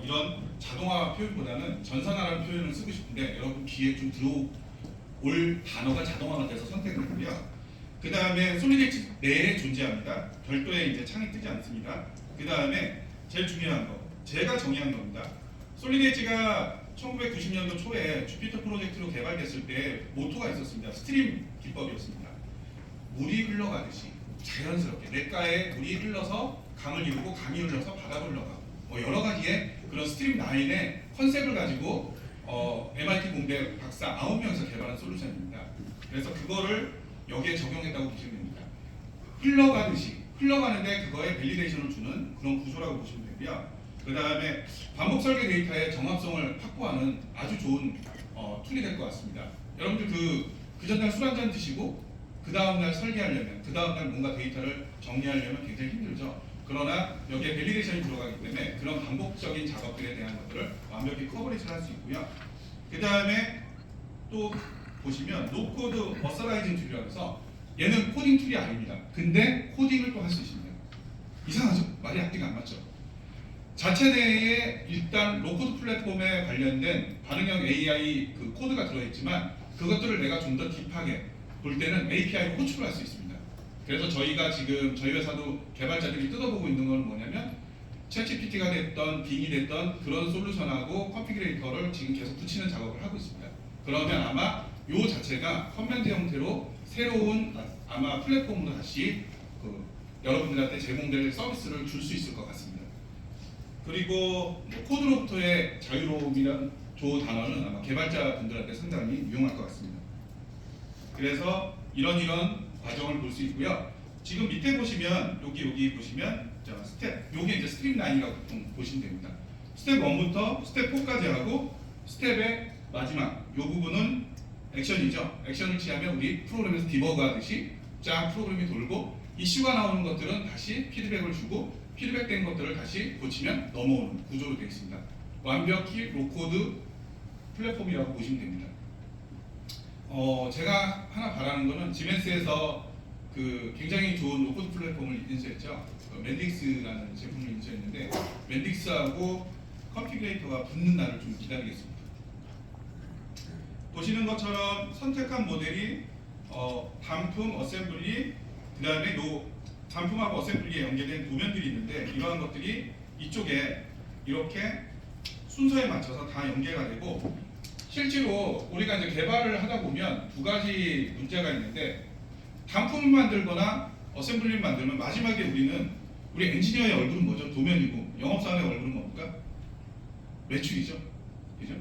이런 자동화 표현보다는 전산화라는 표현을 쓰고 싶은데 여러분 귀에 좀 들어올 단어가 자동화가 돼서 선택을 했고요. 그 다음에 솔리드 엣지 내에 존재합니다. 별도의 이제 창이 뜨지 않습니다. 그 다음에 제일 중요한 거, 제가 정의한 겁니다. 솔리드 엣지가 1990년도 초에 주피터 프로젝트로 개발됐을 때 모토가 있었습니다. 스트림 기법이었습니다. 물이 흘러가듯이 자연스럽게 냇가에 물이 흘러서 강을 이루고 강이 흘러서 바다로 흘러가고 뭐 여러 가지의 그런 스트림 라인의 컨셉을 가지고 MIT 공대 박사 9명에서 개발한 솔루션입니다. 그래서 그거를 여기에 적용했다고 보시면 됩니다. 흘러가는데 그거에 밸리데이션을 주는 그런 구조라고 보시면 되고요. 그 다음에 반복 설계 데이터의 정합성을 확보하는 아주 좋은 툴이 될 것 같습니다. 여러분들 그 전날 술 한잔 드시고 그 다음날 설계하려면, 그 다음날 뭔가 데이터를 정리하려면 굉장히 힘들죠. 그러나 여기에 밸리데이션이 들어가기 때문에 그런 반복적인 작업들에 대한 것들을 완벽히 커버리지를 할 수 있고요. 그 다음에 또 보시면 노코드 어서라이징 툴이라고 해서 얘는 코딩 툴이 아닙니다. 근데 코딩을 또 할 수 있습니다. 이상하죠? 말이 앞뒤가 안 맞죠? 자체 내에 일단 로코드 플랫폼에 관련된 반응형 AI 그 코드가 들어있지만 그것들을 내가 좀 더 딥하게 볼 때는 API로 호출을 할 수 있습니다. 그래서 저희가 지금 저희 회사도 개발자들이 뜯어보고 있는 건 뭐냐면 챗GPT가 됐던 빙이 됐던 그런 솔루션하고 컨피그레이터를 지금 계속 붙이는 작업을 하고 있습니다. 그러면 아마 요 자체가 커맨드 형태로 새로운 아마 플랫폼으로 다시 여러분들한테 제공될 서비스를 줄 수 있을 것 같습니다. 그리고 뭐 코드로부터의 자유로움이란 조 단어는 아마 개발자분들한테 상당히 유용할 것 같습니다. 그래서 이런 과정을 볼 수 있고요. 지금 밑에 보시면 여기 보시면 스텝, 요게 이제 스트림 라인이라고 보통 보시면 됩니다. 스텝 1부터 스텝 4까지 하고 스텝의 마지막 요 부분은 액션이죠. 액션을 취하면 우리 프로그램에서 디버그 하듯이 쫙 프로그램이 돌고 이슈가 나오는 것들은 다시 피드백을 주고 피드백된 것들을 다시 고치면 넘어오는 구조로 되어 있습니다. 완벽히 로코드 플랫폼이라고 보시면 됩니다. 제가 하나 바라는 거는 지멘스에서 그 굉장히 좋은 로코드 플랫폼을 인수했죠. 맨딕스라는 제품을 인수했는데 맨딕스하고 컨피그레이터가 붙는 날을 좀 기다리겠습니다. 보시는 것처럼 선택한 모델이 단품, 어셈블리, 그 다음에 요 단품하고 어셈블리에 연계된 도면들이 있는데 이러한 것들이 이쪽에 이렇게 순서에 맞춰서 다 연계가 되고 실제로 우리가 이제 개발을 하다 보면 두 가지 문제가 있는데 단품을 만들거나 어셈블리를 만들면 마지막에 우리 엔지니어의 얼굴은 뭐죠? 도면이고 영업사원의 얼굴은 뭡니까? 매출이죠. 그죠?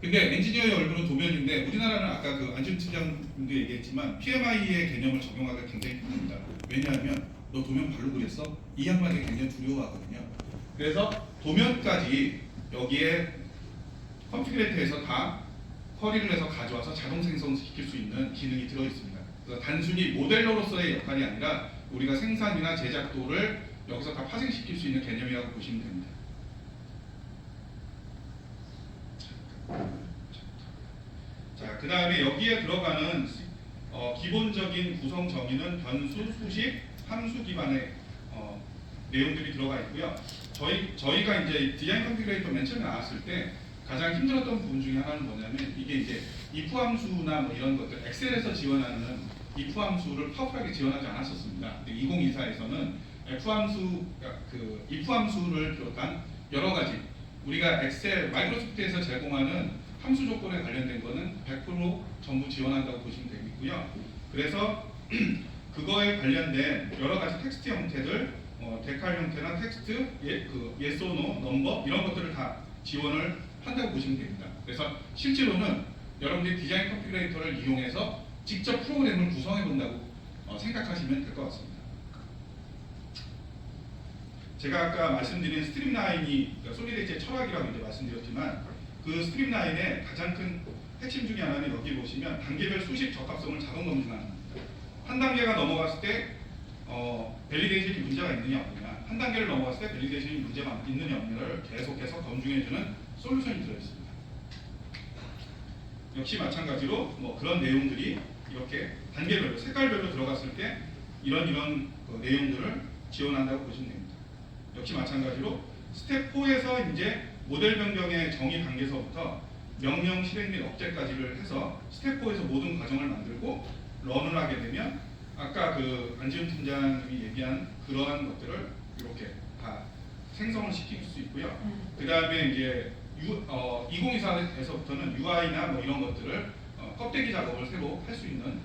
근데 엔지니어의 얼굴은 도면인데 우리나라는 아까 그 안준 팀장님도 얘기했지만 PMI의 개념을 적용하기가 굉장히 힘듭니다. 왜냐하면 너 도면 발로 그렸어? 이 양반이 굉장히 두려워하거든요. 그래서 도면까지 여기에 컨피그레이터에서 다 커리를 해서 가져와서 자동 생성시킬 수 있는 기능이 들어있습니다. 그래서 단순히 모델러로서의 역할이 아니라 우리가 생산이나 제작도를 여기서 다 파생시킬 수 있는 개념이라고 보시면 됩니다. 자, 그 다음에 여기에 들어가는 기본적인 구성 정의는 변수, 수식, 함수 기반의 내용들이 들어가 있고요. 저희가 이제 디자인 컨피그레이터 맨 처음에 나왔을 때 가장 힘들었던 부분 중에 하나는 뭐냐면 이게 이제 if 함수나 뭐 이런 것들 엑셀에서 지원하는 if 함수를 파워풀하게 지원하지 않았었습니다. 2024에서는 if 함수를 비롯한 여러 가지 우리가 엑셀 마이크로소프트에서 제공하는 함수 조건에 관련된 거는 100% 전부 지원한다고 보시면 되겠고요. 그래서 그거에 관련된 여러 가지 텍스트 형태들, 데칼 형태나 텍스트, yes or no, 넘버 이런 것들을 다 지원을 한다고 보시면 됩니다. 그래서 실제로는 여러분들이 디자인 컨피그레이터를 이용해서 직접 프로그램을 구성해 본다고 생각하시면 될 것 같습니다. 제가 아까 말씀드린 스트림라인이 그러니까 솔리드 엣지의 철학이라고 이제 말씀드렸지만 그 스트림라인의 가장 큰 핵심 중에 하나는 여기 보시면 단계별 수식 적합성을 자동 검증하는 겁니다. 한 단계가 넘어갔을 때 밸리데이션이 문제가 있느냐 없느냐, 한 단계를 넘어갔을 때 밸리데이션이 문제가 있느냐 없느냐를 계속해서 검증해주는 솔루션이 들어있습니다. 역시 마찬가지로 뭐 그런 내용들이 이렇게 단계별로 색깔별로 들어갔을 때 이런 내용들을 지원한다고 보시면 됩니다. 역시 마찬가지로 스텝 4에서 이제 모델 변경의 정의 단계서부터 명령 실행 및 억제까지를 해서 스텝 4에서 모든 과정을 만들고 런을 하게 되면 아까 그 안지훈 팀장님이 얘기한 그러한 것들을 이렇게 다 생성을 시킬 수 있고요. 그 다음에 이제 2024에서부터는 UI나 뭐 이런 것들을 껍데기 작업을 새로 할 수 있는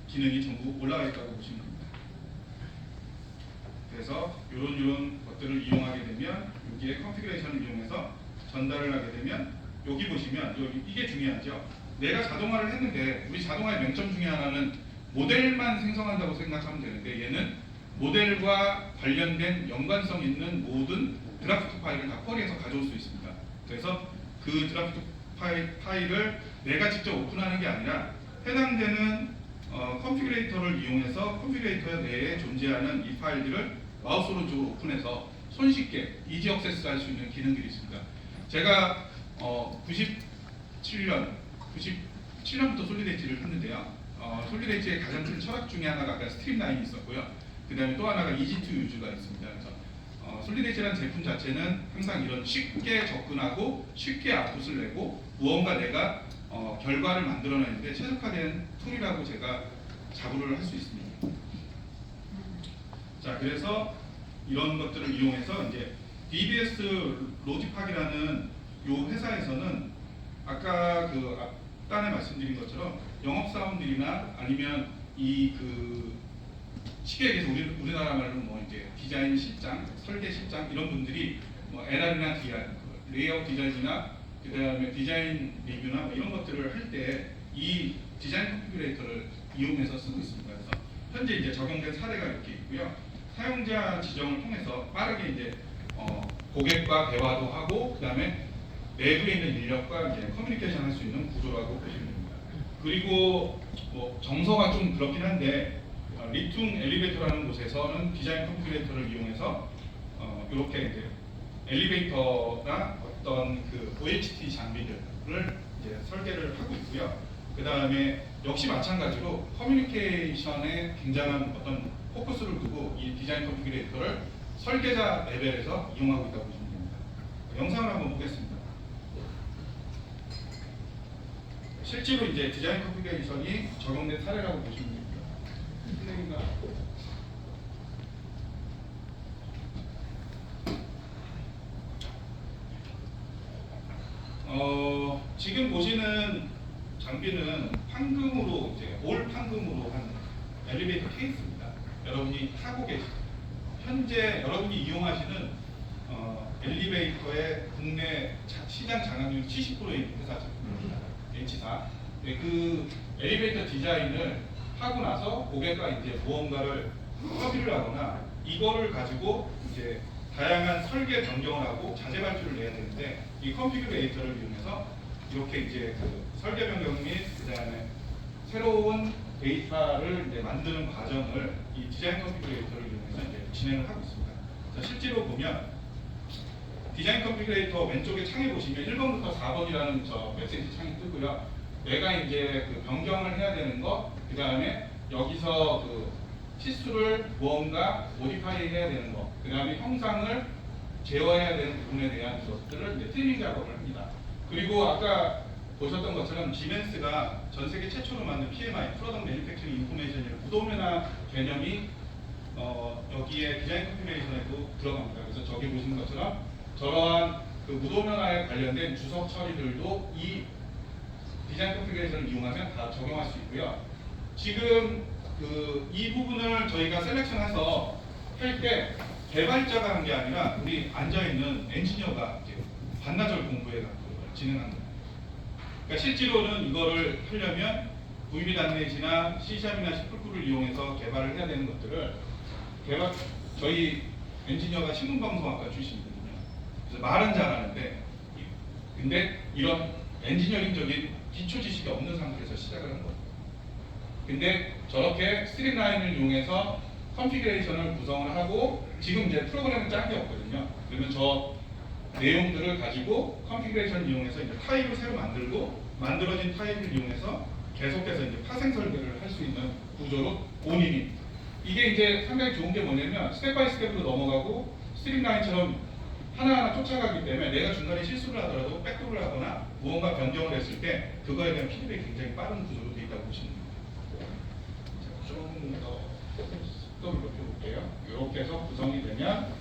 기능이 전부 올라가 있다고 보시면 됩니다. 그래서 이런 것들을 이용하게 되면 여기에 컨피그레이션을 이용해서 전달을 하게 되면 여기 보시면 이게 중요하죠. 내가 자동화를 했는데 우리 자동화의 맹점 중에 하나는 모델만 생성한다고 생각하면 되는데 얘는 모델과 관련된 연관성 있는 모든 드라프트 파일을 다 쿼리해서 가져올 수 있습니다. 그래서 그 드라프트 파일을 내가 직접 오픈하는 게 아니라 해당되는 컨피그레이터를 이용해서 컨피그레이터 내에 존재하는 이 파일들을 마우스 오른쪽으로 오픈해서 손쉽게 이지 액세스 할 수 있는 기능들이 있습니다. 제가 97년부터 솔리드엣지를 했는데요. 솔리드엣지의 가장 큰 철학 중에 하나가 아까 스트림라인이 있었고요. 그 다음에 또 하나가 이지 투 유즈가 있습니다. 그래서 솔리드엣지라는 제품 자체는 항상 이런 쉽게 접근하고 쉽게 아웃풋을 내고 무언가 내가 결과를 만들어내는데 최적화된 툴이라고 제가 자부를 할 수 있습니다. 자, 그래서 이런 것들을 이용해서 이제 DBS 로직팍이라는 이 회사에서는 아까 그 앞단에 말씀드린 것처럼 영업사원들이나 아니면 이 그 쉽게 얘기해서 우리나라 말로 뭐 이제 디자인 실장, 설계 실장 이런 분들이 뭐 LR이나 레이아웃 디자인이나 그 다음에 디자인 리뷰나 뭐 이런 것들을 할 때 이 디자인 컨피그레이터를 이용해서 쓰고 있습니다. 그래서 현재 이제 적용된 사례가 이렇게 있고요. 사용자 지정을 통해서 빠르게 이제 고객과 대화도 하고 그 다음에 내부에 있는 인력과 이제 커뮤니케이션 할 수 있는 구조라고 보시면 됩니다. 그리고 뭐 정서가 좀 그렇긴 한데 리퉁 엘리베이터라는 곳에서는 디자인 컨피그레이터를 이용해서 이렇게 이제 엘리베이터나 어떤 그 OHT 장비들을 이제 설계를 하고 있고요. 그 다음에 역시 마찬가지로 커뮤니케이션에 굉장한 어떤 포커스를 두고 이 디자인 컨피그레이터를 설계자 레벨에서 이용하고 있다고 보시면 됩니다. 영상을 한번 보겠습니다. 실제로 이제 디자인 컨피그레이션이 적용된 사례라고 보시면 됩니다. 실례인가? 지금 보시는 장비는 판금으로 이제 올 판금으로 한 엘리베이터 케이스입니다. 여러분이 타고 계시죠. 현재 여러분이 이용하시는 엘리베이터의 국내 시장 장악률 70%인 회사죠. H사. 그 엘리베이터 디자인을 하고 나서 고객과 이제 무언가를 협의를 하거나 이거를 가지고 이제 다양한 설계 변경을 하고 자재 발주를 내야 되는데 이 컨피그레이터를 이용해서 이렇게 이제 그 설계 변경 및 그다음에 새로운 데이터를 이제 만드는 과정을 이 디자인 컨피그레이터를 이용해서 이제 진행을 하고 있습니다. 자, 실제로 보면 디자인 컨피그레이터 왼쪽에 창에 보시면 1번부터 4번이라는 저 메시지 창이 뜨고요. 내가 이제 그 변경을 해야 되는 거, 그 다음에 여기서 그 치수를 무언가 모디파이 해야 되는 거, 그 다음에 형상을 제어해야 되는 부분에 대한 것들을 이제 트리밍 작업을 합니다. 그리고 아까 보셨던 것처럼 지멘스가 전 세계 최초로 만든 PMI, 프로덕트 매니팩처링 인포메이션이라는 무도면화 개념이 여기에 디자인 컨피그레이션에도 들어갑니다. 그래서 저기 보시는 것처럼 저러한 그 무도면화에 관련된 주석 처리들도 이 디자인 컨피그레이션을 이용하면 다 적용할 수 있고요. 지금 이 부분을 저희가 셀렉션해서 할 때 개발자가 한 게 아니라 우리 앉아있는 엔지니어가 이제 반나절 공부해갖고 진행한 겁니다. 그러니까 실제로는 이거를 하려면 VB.NET이나 C샵이나 C++를 이용해서 개발을 해야 되는 것들을 저희 엔지니어가 신문방송학과 출신이거든요. 그래서 말은 잘하는데 근데 이런 엔지니어링적인 기초 지식이 없는 상태에서 시작을 한 거예요. 근데 저렇게 스트림라인을 이용해서 컨피그레이션을 구성을 하고 지금 이제 프로그램은 짠 게 없거든요. 그러면 저 내용들을 가지고 컨피그레이션을 이용해서 이제 타입을 새로 만들고 만들어진 타입을 이용해서 계속해서 이제 파생 설계를 할 수 있는 구조로 본인이 이게 이제 상당히 좋은 게 뭐냐면 스텝 바이 스텝으로 넘어가고 스트림라인처럼 하나하나 쫓아가기 때문에 내가 중간에 실수를 하더라도 백도를 하거나 무언가 변경을 했을 때 그거에 대한 피드백이 굉장히 빠른 구조로 되어 있다고 보시면 됩니다. 조금 더 속도를 높여볼게요. 이렇게 해서 구성이 되면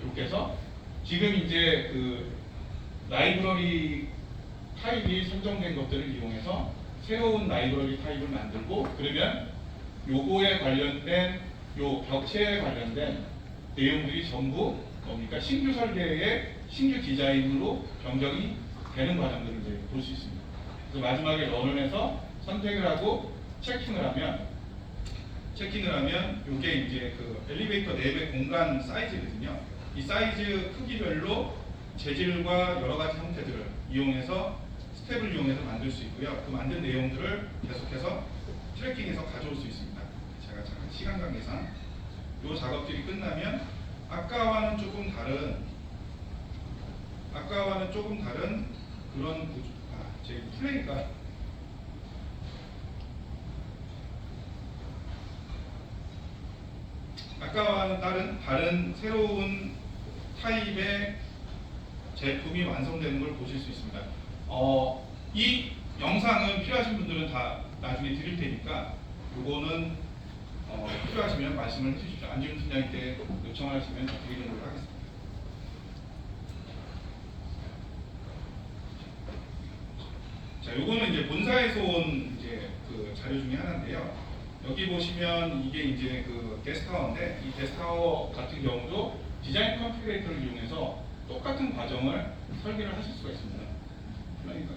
이렇게 해서 지금 이제 그 라이브러리 타입이 선정된 것들을 이용해서 새로운 라이브러리 타입을 만들고 그러면 요거에 관련된 요 벽체에 관련된 내용들이 전부 뭡니까? 신규 설계의 신규 디자인으로 변경이 되는 과정들을 이제 볼 수 있습니다. 그래서 마지막에 런을 해서 선택을 하고 체킹을 하면 이게 이제 그 엘리베이터 내부의 공간 사이즈거든요. 이 사이즈 크기별로 재질과 여러 가지 형태들을 이용해서 스텝을 이용해서 만들 수 있고요. 그 만든 내용들을 계속해서 트래킹해서 가져올 수 있습니다. 제가 잠깐 시간 관계상 이 작업들이 끝나면 아까와는 조금 다른 그런 구조. 제 플레이가 아까와는 다른 새로운 타입의 제품이 완성되는 걸 보실 수 있습니다. 이 영상은 필요하신 분들은 다 나중에 드릴 테니까 요거는 필요하시면 말씀을 해주십시오. 안지훈 팀장님께 요청을 하시면 드리는 걸로 하겠습니다. 자, 요거는 이제 본사에서 온 이제 그 자료 중에 하나인데요. 여기 보시면 이게 이제 그 게스트하우스인데 이 게스트하우스 같은 경우도 디자인 컨피그레이터를 이용해서 똑같은 과정을 설계를 하실 수가 있습니다. 그러니까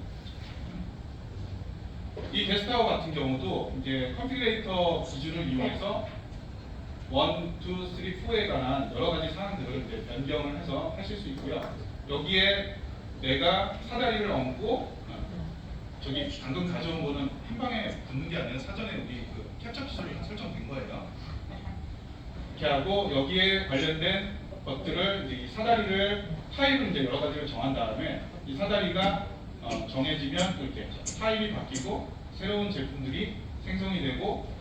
이 게스트하우스 같은 경우도 이제 컨피그레이터 기준을 이용해서 1, 2, 3, 4에 관한 여러 가지 사항들을 이제 변경을 해서 하실 수 있고요. 여기에 내가 사다리를 얹고 저기 방금 가져온 거는 한 방에 붙는 게 아니라 사전에 우리 그 캡처 기술이 설정된 거예요. 이렇게 하고 여기에 관련된 것들을 이제 이 사다리를 타입을 이제 여러 가지를 정한 다음에 이 사다리가 정해지면 이렇게 타입이 바뀌고 새로운 제품들이 생성이 되고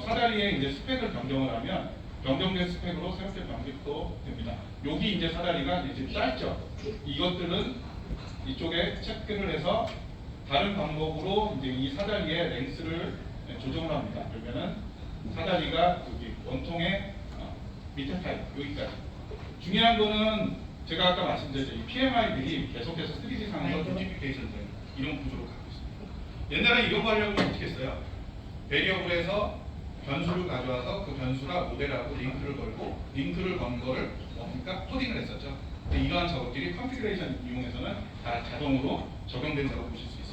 사다리의 이제 스펙을 변경을 하면 변경된 스펙으로 새롭게 변경도 됩니다. 여기 이제 사다리가 이제 짧죠. 이것들은 이쪽에 체크를 해서 다른 방법으로 이제 이 사다리의 랭스를 조정을 합니다. 그러면은 사다리가 여기 원통의 밑에 타입 여기까지. 중요한 거는 제가 아까 말씀드렸죠. 이 PMI들이 계속해서 3D 상에서 노티피케이션 된 이런 구조로 가고 있습니다. 옛날에 이런 거 하려면 어떻게 했어요? 베리어블에서 변수를 가져와서 그 변수랑 모델하고 링크를 걸고 링크를 건 거를 뭡니까? 코딩을 했었죠. 근데 이러한 작업들이 컨피그레이션 이용해서는 다 자동으로 적용된 작업 보실 수 있습니다.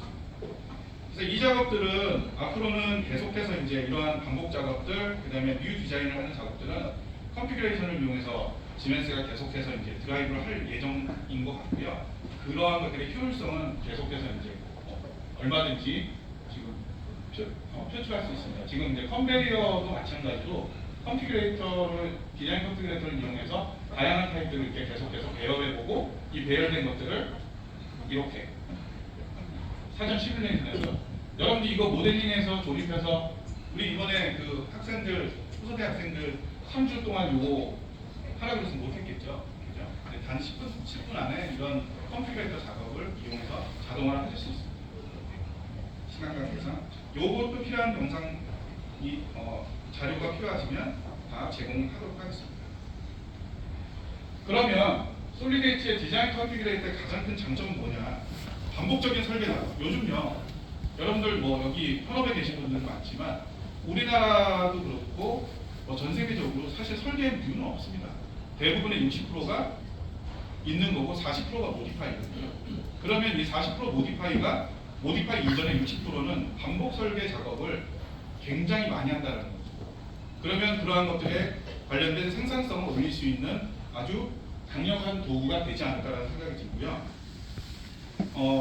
그래서 이 작업들은 앞으로는 계속해서 이제 이러한 반복 작업들, 그 다음에 뮤 디자인을 하는 작업들은 컨피그레이션을 이용해서 지멘스가 계속해서 이제 드라이브를 할 예정인 것 같고요. 그러한 것들의 효율성은 계속해서 이제 얼마든지 지금 표출할 수 있습니다. 지금 이제 컨베이어도 마찬가지로 디자인 컨피그레이터를 이용해서 다양한 타입들을 이렇게 계속해서 배열해보고 이 배열된 것들을 이렇게 사전 시뮬레이션에서 여러분들 이거 모델링해서 조립해서 우리 이번에 그 학생들 호서대 학생들 3주 동안 요거 하라고 해서 못했겠죠. 그죠? 근데 단 10분 안에 이런 컨피그레이터 작업을 이용해서 자동화를 하실 수 있습니다. 시간 관계상 요것도 필요한 영상 자료가 필요하시면 다 제공하도록 하겠습니다. 그러면 솔리드엣지의 디자인 컨피그레이터의 가장 큰 장점은 뭐냐? 반복적인 설계다. 요즘요, 여러분들 뭐 여기 현업에 계신 분들도 많지만 우리나라도 그렇고 전 세계적으로 사실 설계의 뮤는 없습니다. 대부분의 60%가 있는 거고 40%가 모디파이거든요. 그러면 이 40% 모디파이 이전의 60%는 반복 설계 작업을 굉장히 많이 한다는 거죠. 그러면 그러한 것들에 관련된 생산성을 올릴 수 있는 아주 강력한 도구가 되지 않을까라는 생각이 들고요.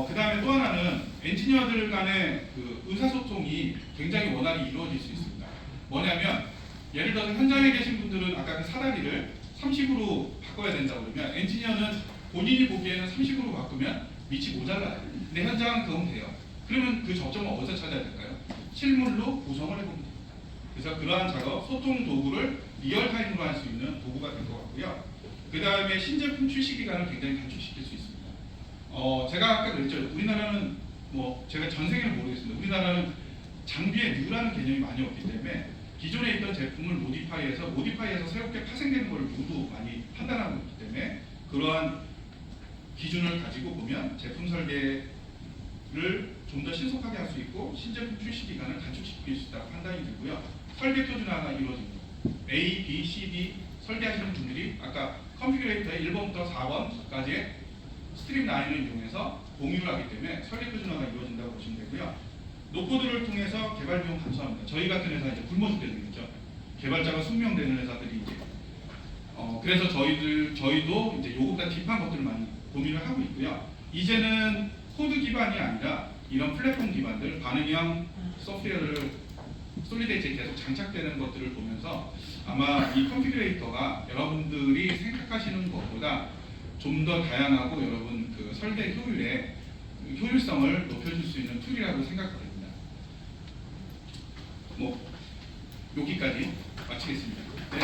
그 다음에 또 하나는 엔지니어들 간의 그 의사소통이 굉장히 원활히 이루어질 수 있습니다. 뭐냐면 예를 들어서 현장에 계신 분들은 아까 그 사다리를 30으로 바꿔야 된다고 그러면 엔지니어는 본인이 보기에는 30으로 바꾸면 밑이 모자라요. 근데 현장은 그건 돼요. 그러면 그 저점을 어디서 찾아야 될까요? 실물로 구성을 해보면 됩니다. 그래서 그러한 작업, 소통 도구를 리얼타임으로 할 수 있는 도구가 될 것 같고요. 그 다음에 신제품 출시 기간을 굉장히 단축시킬 수 있습니다. 제가 아까 그랬죠. 우리나라는 뭐 제가 전 세계는 모르겠습니다. 우리나라는 장비에 뉴라는 개념이 많이 없기 때문에 기존에 있던 제품을 모디파이해서 새롭게 파생되는 것을 모두 많이 판단하고 있기 때문에 그러한 기준을 가지고 보면 제품 설계를 좀 더 신속하게 할 수 있고 신제품 출시 기간을 단축시킬 수 있다고 판단이 되고요. 설계 표준화가 이루어집니다. A, B, C, D 설계하시는 분들이 아까 컨피그레이터의 1번부터 4번까지의 스트림 라인을 이용해서 공유를 하기 때문에 설계 표준화가 이루어진다고 보시면 되고요. 노코드를 통해서 개발 비용 감소합니다. 저희 같은 회사 이제 굶어 죽게 되겠죠. 개발자가 숙명되는 회사들이 이제 그래서 저희도 이제 요것과 딥한 것들을 많이 고민을 하고 있고요. 이제는 코드 기반이 아니라 이런 플랫폼 기반들 반응형 소프트웨어를 솔리드에이지에 계속 장착되는 것들을 보면서 아마 이 컨피그레이터가 여러분들이 생각하시는 것보다 좀 더 다양하고 여러분 그 설계 효율성을 높여줄 수 있는 툴이라고 생각됩니다. 뭐 여기까지 마치겠습니다. 네.